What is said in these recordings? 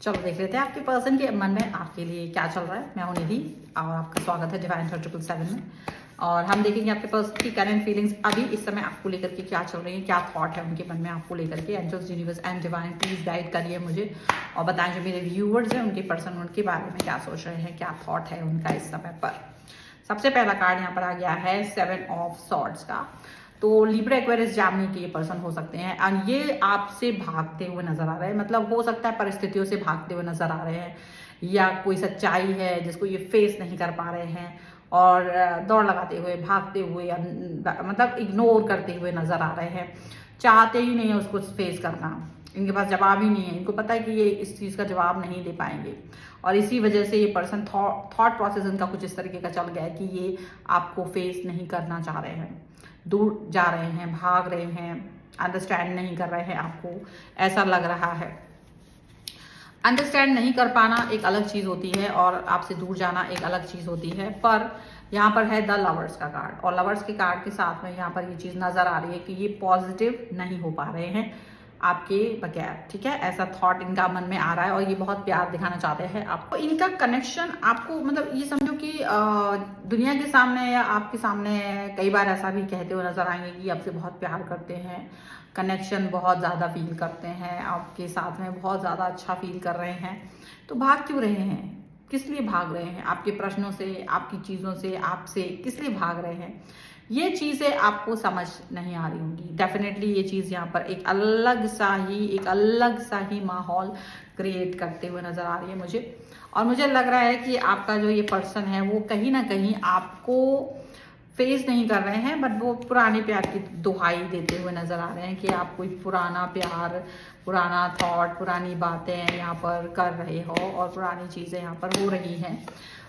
चलो देख लेते हैं आपके पर्सन के मन में आपके लिए क्या चल रहा है। मैं हूं निधि और आपका स्वागत है डिवाइन 777 में। और हम देखेंगे आपके पर्सन की करंट फीलिंग्स अभी इस समय आपको लेकर के क्या चल रही है, क्या थॉट है उनके मन में आपको लेकर के। Angels, universe and divine please guide करिए मुझे और बताएं जो मेरे व्यूअर्स हैं उनके पर्सन उनके बारे में क्या सोच रहे हैं, क्या थॉट है उनका इस समय पर। सबसे पहला कार्ड यहाँ पर आ गया है 7 ऑफ सॉर्ड्स का। तो लिब्रा, एक्वेरियस, जामिनी के ये पर्सन हो सकते हैं और ये आपसे भागते हुए नजर आ रहे हैं। मतलब हो सकता है परिस्थितियों से भागते हुए नजर आ रहे हैं या कोई सच्चाई है जिसको ये फेस नहीं कर पा रहे हैं और दौड़ लगाते हुए, भागते हुए या मतलब इग्नोर करते हुए नजर आ रहे हैं। चाहते ही नहीं है उसको फेस करना, इनके पास जवाब ही नहीं है। इनको पता है कि ये इस चीज़ का जवाब नहीं दे पाएंगे और इसी वजह से ये पर्सन थॉट प्रोसेस इनका कुछ इस तरीके का चल गया है कि ये आपको फेस नहीं करना चाह रहे हैं, दूर जा रहे हैं, भाग रहे हैं, अंडरस्टैंड नहीं कर रहे हैं। आपको ऐसा लग रहा है। अंडरस्टैंड नहीं कर पाना एक अलग चीज़ होती है और आपसे दूर जाना एक अलग चीज़ होती है। पर यहाँ पर है द लवर्स का कार्ड और लवर्स के कार्ड के साथ में यहाँ पर ये चीज़ नज़र आ रही है कि ये पॉजिटिव नहीं हो पा रहे हैं आपके बगैर। ठीक है, ऐसा थॉट इनका मन में आ रहा है और ये बहुत प्यार दिखाना चाहते हैं आपको। इनका कनेक्शन आपको मतलब ये समझो कि दुनिया के सामने या आपके सामने कई बार ऐसा भी कहते हुए नजर आएंगे कि आपसे बहुत प्यार करते हैं, कनेक्शन बहुत ज़्यादा फील करते हैं, आपके साथ में बहुत ज़्यादा अच्छा फील कर रहे हैं। तो भाग क्यों रहे हैं, किस लिए भाग रहे हैं? आपके प्रश्नों से, आपकी चीज़ों से, आपसे किस लिए भाग रहे हैं? ये चीज़ें आपको समझ नहीं आ रही होंगी। डेफिनेटली ये चीज़ यहाँ पर एक अलग सा ही माहौल क्रिएट करते हुए नजर आ रही है मुझे। और मुझे लग रहा है कि आपका जो ये पर्सन है वो कहीं ना कहीं आपको फेस नहीं कर रहे हैं, बट वो पुराने प्यार की दुहाई देते हुए नजर आ रहे हैं कि आप कोई पुराना प्यार, पुराना थॉट, पुरानी बातें यहाँ पर कर रहे हो और पुरानी चीज़ें यहाँ पर हो रही हैं।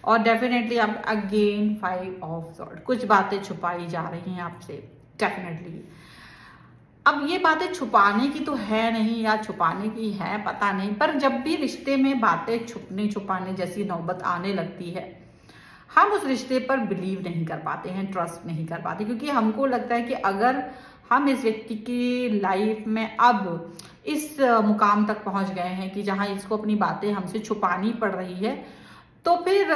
और डेफिनेटली अब अगेन 5 ऑफ सॉर्ड, कुछ बातें छुपाई जा रही हैं आपसे डेफिनेटली। अब ये बातें छुपाने की तो है नहीं या छुपाने की है पता नहीं, पर जब भी रिश्ते में बातें छुपने छुपाने जैसी नौबत आने लगती है हम उस रिश्ते पर बिलीव नहीं कर पाते हैं, ट्रस्ट नहीं कर पाते, क्योंकि हमको लगता है कि अगर हम इस व्यक्ति की लाइफ में अब इस मुकाम तक पहुंच गए हैं कि जहां इसको अपनी बातें हमसे छुपानी पड़ रही है तो फिर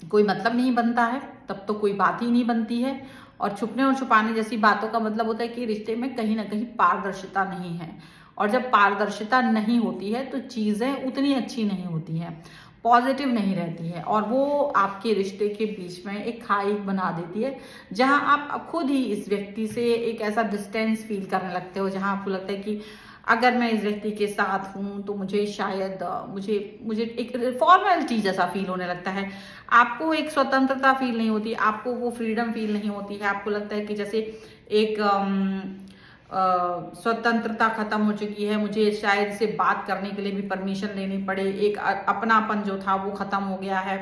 कोई मतलब नहीं बनता है, तब तो कोई बात ही नहीं बनती है। और छुपने और छुपाने जैसी बातों का मतलब होता है कि रिश्ते में कहीं ना कहीं पारदर्शिता नहीं है और जब पारदर्शिता नहीं होती है तो चीज़ें उतनी अच्छी नहीं होती हैं, पॉजिटिव नहीं रहती है और वो आपके रिश्ते के बीच में एक खाई बना देती है जहां आप खुद ही इस व्यक्ति से एक ऐसा डिस्टेंस फील करने लगते हो जहां आपको लगता है कि अगर मैं इस व्यक्ति के साथ हूं तो मुझे शायद मुझे मुझे एक फॉर्मेलिटी जैसा फील होने लगता है। आपको एक स्वतंत्रता फील नहीं होती, आपको वो फ्रीडम फील नहीं होती है। आपको लगता है कि जैसे एक स्वतंत्रता खत्म हो चुकी है, मुझे शायद से बात करने के लिए भी परमिशन लेनी पड़े, एक अपनापन जो था वो खत्म हो गया है।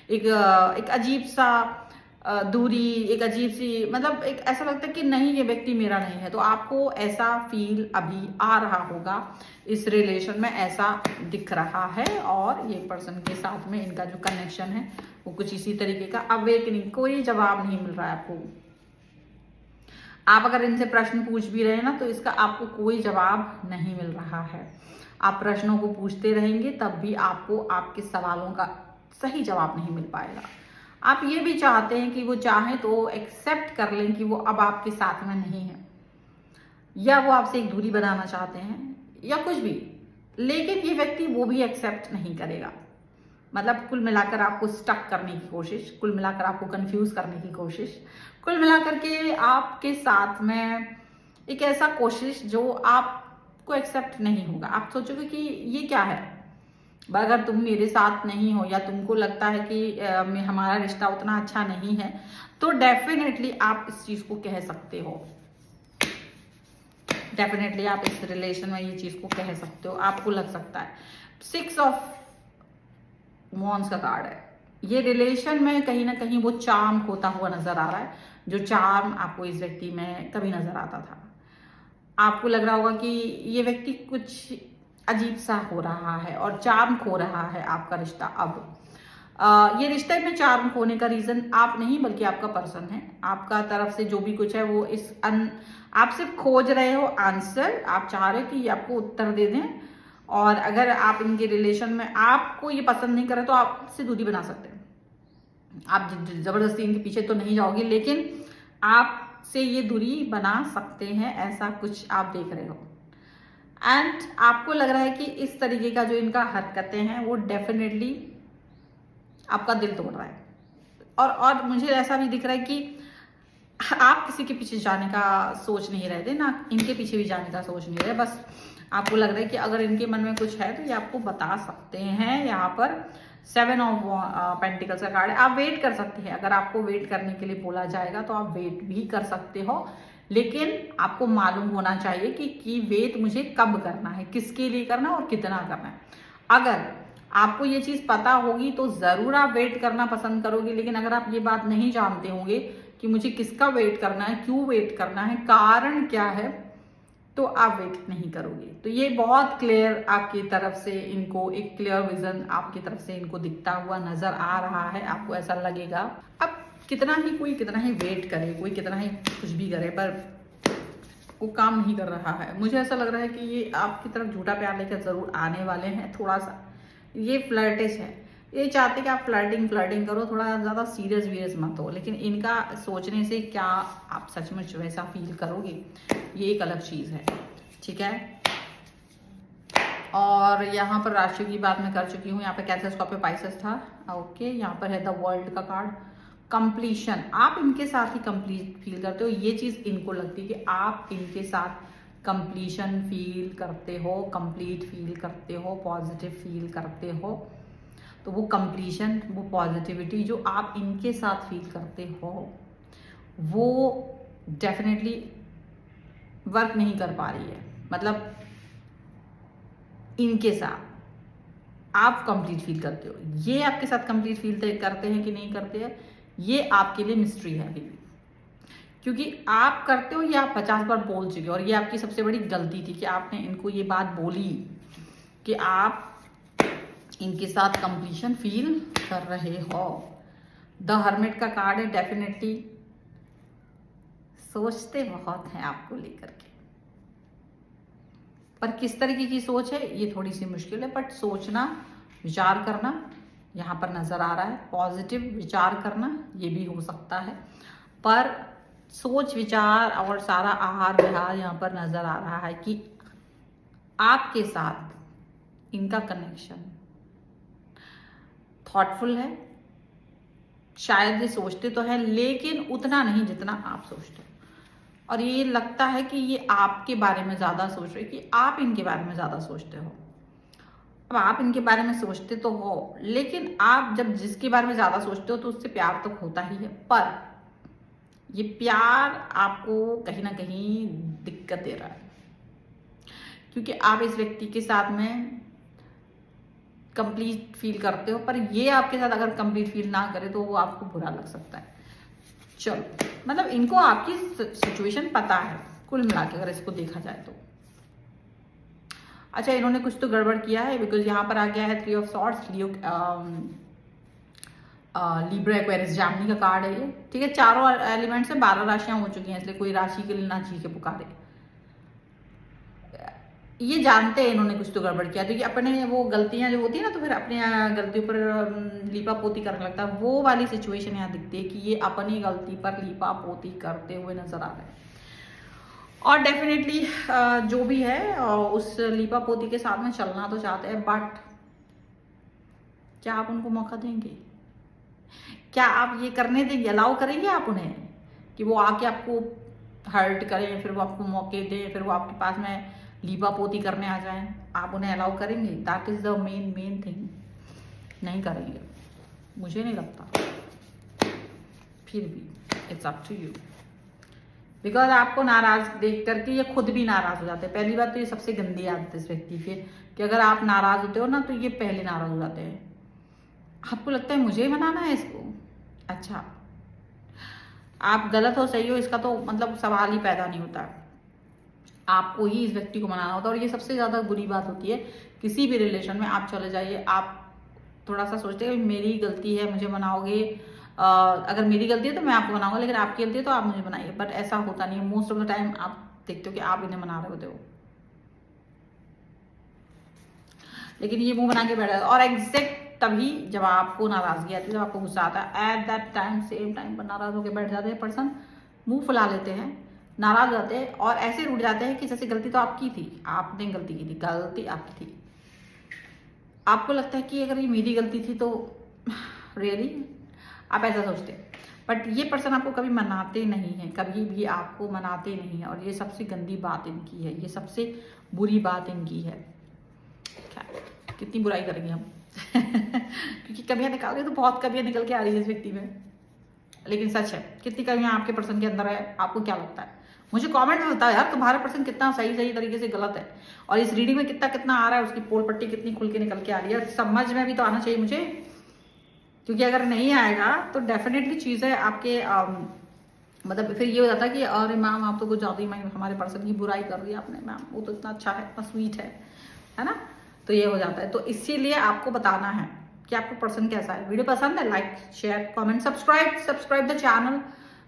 एक अजीब सा दूरी, एक अजीब सी मतलब एक ऐसा लगता है कि नहीं ये व्यक्ति मेरा नहीं है। तो आपको ऐसा फील अभी आ रहा होगा, इस रिलेशन में ऐसा दिख रहा है और ये पर्सन के साथ में इनका जो कनेक्शन है वो कुछ इसी तरीके का अवेकनिंग, कोई जवाब नहीं मिल रहा है आपको। आप अगर इनसे प्रश्न पूछ भी रहे हैं ना तो इसका आपको कोई जवाब नहीं मिल रहा है। आप प्रश्नों को पूछते रहेंगे तब भी आपको आपके सवालों का सही जवाब नहीं मिल पाएगा। आप ये भी चाहते हैं कि वो चाहें तो एक्सेप्ट कर लें कि वो अब आपके साथ में नहीं है या वो आपसे एक दूरी बनाना चाहते हैं या कुछ भी, लेकिन ये व्यक्ति वो भी एक्सेप्ट नहीं करेगा। मतलब कुल मिलाकर आपको स्टक करने की कोशिश, कुल मिलाकर आपको कंफ्यूज करने की कोशिश, कुल मिलाकर के आपके साथ में एक ऐसा कोशिश जो आपको एक्सेप्ट नहीं होगा। आप सोचोगे कि ये क्या है, अगर तुम मेरे साथ नहीं हो या तुमको लगता है कि हमारा रिश्ता उतना अच्छा नहीं है तो डेफिनेटली आप इस चीज को कह सकते हो। डेफिनेटली आप इस रिलेशन में ये चीज को कह सकते हो, आपको लग सकता है। 6 ऑफ वॉन्ड्स का कार्ड है। ये रिलेशन में कहीं ना कहीं वो चार्म खोता हुआ नजर आ रहा है, जो चार्म आपको इस व्यक्ति में कभी नजर आता था। आपको लग रहा होगा कि ये व्यक्ति कुछ अजीब सा हो रहा है और चार्म खो रहा है आपका रिश्ता अब। ये रिश्ते में चार्म खोने का रीजन आप नहीं बल्कि आपका पर्सन है। आपका तरफ से जो भी कुछ है वो आप सिर्फ खोज रहे हो आंसर, आप चाह रहे हो कि ये आपको उत्तर दे दें और अगर आप इनके रिलेशन में आपको ये पसंद नहीं करे तो आपसे दूरी बना सकते हैं। आप जबरदस्ती इनके पीछे तो नहीं जाओगे, लेकिन आपसे ये दूरी बना सकते हैं, ऐसा कुछ आप देख रहे हो। एंड आपको लग रहा है कि इस तरीके का जो इनका हरकतें हैं वो डेफिनेटली आपका दिल तोड़ रहा है। और मुझे ऐसा भी दिख रहा है कि आप किसी के पीछे जाने का सोच नहीं रहे थे, ना इनके पीछे भी जाने का सोच नहीं रहे। बस आपको लग रहा है कि अगर इनके मन में कुछ है तो ये आपको बता सकते हैं। यहाँ पर 7 ऑफ पेंटिकल्स का कार्ड है। आप वेट कर सकते हैं, अगर आपको वेट करने के लिए बोला जाएगा तो आप वेट भी कर सकते हो, लेकिन आपको मालूम होना चाहिए कि वेट मुझे कब करना है, किसके लिए करना है और कितना करना है। अगर आपको ये चीज पता होगी तो जरूर आप वेट करना पसंद करोगे, लेकिन अगर आप ये बात नहीं जानते होंगे कि मुझे किसका वेट करना है, क्यों वेट करना है, कारण क्या है, तो आप वेट नहीं करोगे। तो ये बहुत क्लियर आपकी तरफ से इनको एक क्लियर विजन आपकी तरफ से इनको दिखता हुआ नजर आ रहा है। आपको ऐसा लगेगा अब कितना ही वेट करे, कोई कितना ही कुछ भी करे, पर वो काम नहीं कर रहा है। मुझे ऐसा लग रहा है कि ये आपकी तरफ झूठा प्यार लेकर जरूर आने वाले हैं। थोड़ा सा ये फ्लर्टिश है, ये चाहते कि आप फ्लर्टिंग करो, थोड़ा ज़्यादा सीरियस मत हो, लेकिन इनका सोचने से क्या आप सचमुच वैसा फील करोगे, ये एक अलग चीज़ है। ठीक है, और यहाँ पर राशि की बात मैं कर चुकी हूँ। यहाँ पे कैंसर, स्कॉर्पियो, पाइसेस था। ओके, यहाँ पर है द वर्ल्ड का कार्ड, कंप्लीशन। आप इनके साथ ही कंप्लीट फील करते हो, ये चीज़ इनको लगती है कि आप इनके साथ कंप्लीशन फील करते हो, कंप्लीट फील करते हो, पॉजिटिव फील करते हो। तो वो कंप्लीशन, वो पॉजिटिविटी जो आप इनके साथ फील करते हो वो डेफिनेटली वर्क नहीं कर पा रही है। मतलब इनके साथ आप कंप्लीट फील करते हो, ये आपके साथ कंप्लीट फील करते हैं कि नहीं करते हैं, ये आपके लिए मिस्ट्री है अभी भी। क्योंकि आप करते हो, ये आप 50 बार बोल चुके हो, और ये आपकी सबसे बड़ी गलती थी कि आपने इनको ये बात बोली कि आप इनके साथ कंप्लीशन फील कर रहे हो। द हर्मिट का कार्ड है, डेफिनेटली सोचते बहुत हैं आपको लेकर के, पर किस तरीके की सोच है ये थोड़ी सी मुश्किल है, बट सोचना, विचार करना यहाँ पर नजर आ रहा है। पॉजिटिव विचार करना ये भी हो सकता है, पर सोच विचार और सारा आहार विहार यहाँ पर नजर आ रहा है कि आपके साथ इनका कनेक्शन थॉटफुल है। शायद ये सोचते तो है, लेकिन उतना नहीं जितना आप सोचते हो। और ये लगता है कि ये आपके बारे में ज़्यादा सोच रहे, कि आप इनके बारे में ज़्यादा सोचते हो। अब आप इनके बारे में सोचते तो हो, लेकिन आप जब जिसके बारे में ज़्यादा सोचते हो तो उससे प्यार तो होता ही है, पर ये प्यार आपको कहीं ना कहीं दिक्कत दे रहा है, क्योंकि आप इस व्यक्ति के साथ में कंप्लीट फील करते हो, पर ये आपके साथ अगर कंप्लीट फील ना करे तो वो आपको बुरा लग सकता है। चलो, मतलब इनको आपकी सिचुएशन पता है कुल मिला के, अगर इसको देखा जाए तो। अच्छा, इन्होंने कुछ तो गड़बड़ किया है, बिकॉज यहाँ पर आ गया है 3 ऑफ सॉर्ड्स, लिब्रा, एक्वेरियस, जामिनी का कार्ड है ये। ठीक है, चारों एलिमेंट से 12 राशियां हो चुकी हैं, इसलिए कोई राशि के लिए ना जी के पुकारे। ये जानते हैं इन्होंने कुछ तो गड़बड़ किया, तो ये अपने वो गलतियां जो होती है ना, तो फिर अपनी गलतियों पर लीपा पोती करने लगता है। वो वाली सिचुएशन यहाँ दिखती है कि ये अपनी गलती पर लीपा पोती करते हुए नजर आ रहे हैं। और डेफिनेटली जो भी है उस लीपा पोती के साथ में चलना तो चाहते हैं, बट क्या आप उनको मौका देंगे? क्या आप ये करने देंगे, अलाउ करेंगे आप उन्हें कि वो आके आपको हर्ट करें, फिर वो आपको मौके दें, फिर वो आपके पास में लीपा पोती करने आ जाएं? आप उन्हें अलाउ करेंगे? That is the main thing. नहीं करेंगे, मुझे नहीं लगता। फिर भी it's up to you, because आपको नाराज देख करके ये खुद भी नाराज हो जाते हैं। पहली बात तो ये सबसे गंदी आदत है इस व्यक्ति की, कि अगर आप नाराज होते हो ना तो ये पहले नाराज हो जाते हैं। आपको लगता है मुझे ही मनाना है इसको? अच्छा, आप गलत हो सही हो इसका तो मतलब सवाल ही पैदा नहीं होता। आपको ही इस व्यक्ति को मनाना होता है, और ये सबसे ज्यादा बुरी बात होती है किसी भी रिलेशन में। आप चले जाइए, आप थोड़ा सा सोचते हैं मेरी गलती है, मुझे मनाओगे, अगर मेरी गलती है तो मैं आपको मनाऊंगा, लेकिन आपकी गलती है तो आप मुझे बनाइए। बट ऐसा होता नहीं है। मोस्ट ऑफ द टाइम आप देखते हो कि आप इन्हें मना रहे होते हो। लेकिन ये मुंह बना के बैठा है। और एग्जैक्ट तभी जब आपको नाराजगी आती है, जब आपको गुस्सा आता है, at that time same time पर नाराज होकर बैठ जाते हैं पर्सन, मुंह फुला लेते हैं, नाराज हो जाते हैं और ऐसे रूठ जाते हैं कि जैसे गलती तो आपकी थी, आपने गलती की थी, गलती आपकी थी। आपको लगता है कि अगर ये मेरी गलती थी तो रियली आप ऐसा सोचते हैं। बट ये पर्सन आपको कभी मनाते नहीं हैं, कभी भी आपको मनाते नहीं हैं, और ये सबसे गंदी बात इनकी है, ये सबसे बुरी बात इनकी है। क्या कितनी बुराई करेंगे हम क्योंकि कमियां निकाल रहे तो बहुत कमियां निकल के आ रही है इस व्यक्ति में, लेकिन सच है कितनी कमियां आपके पर्सन के अंदर है। आपको क्या लगता है? मुझे कमेंट में बताओ यार, तुम्हारा पर्सन कितना सही सही तरीके से गलत है, और इस रीडिंग में कितना कितना आ रहा है, उसकी पोल पट्टी कितनी खुल के निकल के आ रही है। समझ में भी तो आना चाहिए मुझे, क्योंकि अगर नहीं आएगा तो डेफिनेटली चीज़ है आपके मतलब फिर ये हो जाता है कि अरे मैम आप तो कुछ ज़्यादा ही हमारे पर्सन की बुराई कर रही है आपने, मैम वो तो इतना अच्छा है, इतना स्वीट है ना। तो ये हो जाता है। तो इसीलिए आपको बताना है कि आपको पर्सन कैसा है। वीडियो पसंद है, like share comment subscribe the channel,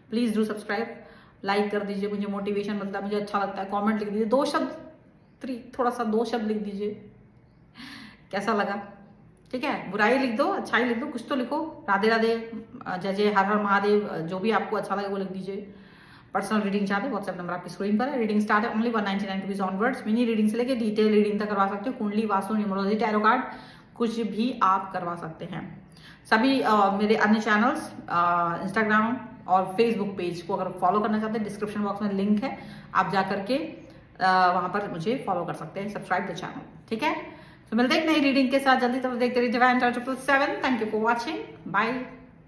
please do subscribe, like कर दीजिए, मुझे मोटिवेशन मिलता है, मुझे अच्छा लगता है। कमेंट लिख दीजिए, 2 शब्द थोड़ा सा 2 शब्द लिख दीजिए कैसा लगा, ठीक है। बुराई लिख दो, अच्छाई लिख दो, कुछ तो लिखो। राधे राधे, जय जय, हर हर महादेव, जो भी आपको अच्छा लगे वो लिख दीजिए। पर्सनल रीडिंग चाहते हैं, व्हाट्सएप नंबर आपकी स्क्रीन पर है। रीडिंग स्टार्ट है only 199 rupees onwards. Mini reading से लेकर डिटेल रीडिंग तक करवा सकते हो। कुंडली, वास्तु, न्यूमरोलॉजी, टैरो कार्ड, कुछ भी आप करवा सकते हैं। सभी मेरे अन्य चैनल्स इंस्टाग्राम और फेसबुक पेज को अगर फॉलो करना चाहते हैं, डिस्क्रिप्शन बॉक्स में लिंक है, आप जा करके वहां पर मुझे फॉलो कर सकते हैं, सब्सक्राइब द चैनल, ठीक है। तो मिलते हैं एक नई रीडिंग के साथ जल्दी। तब देखते रहिए divine 777। Thank you for watching, bye.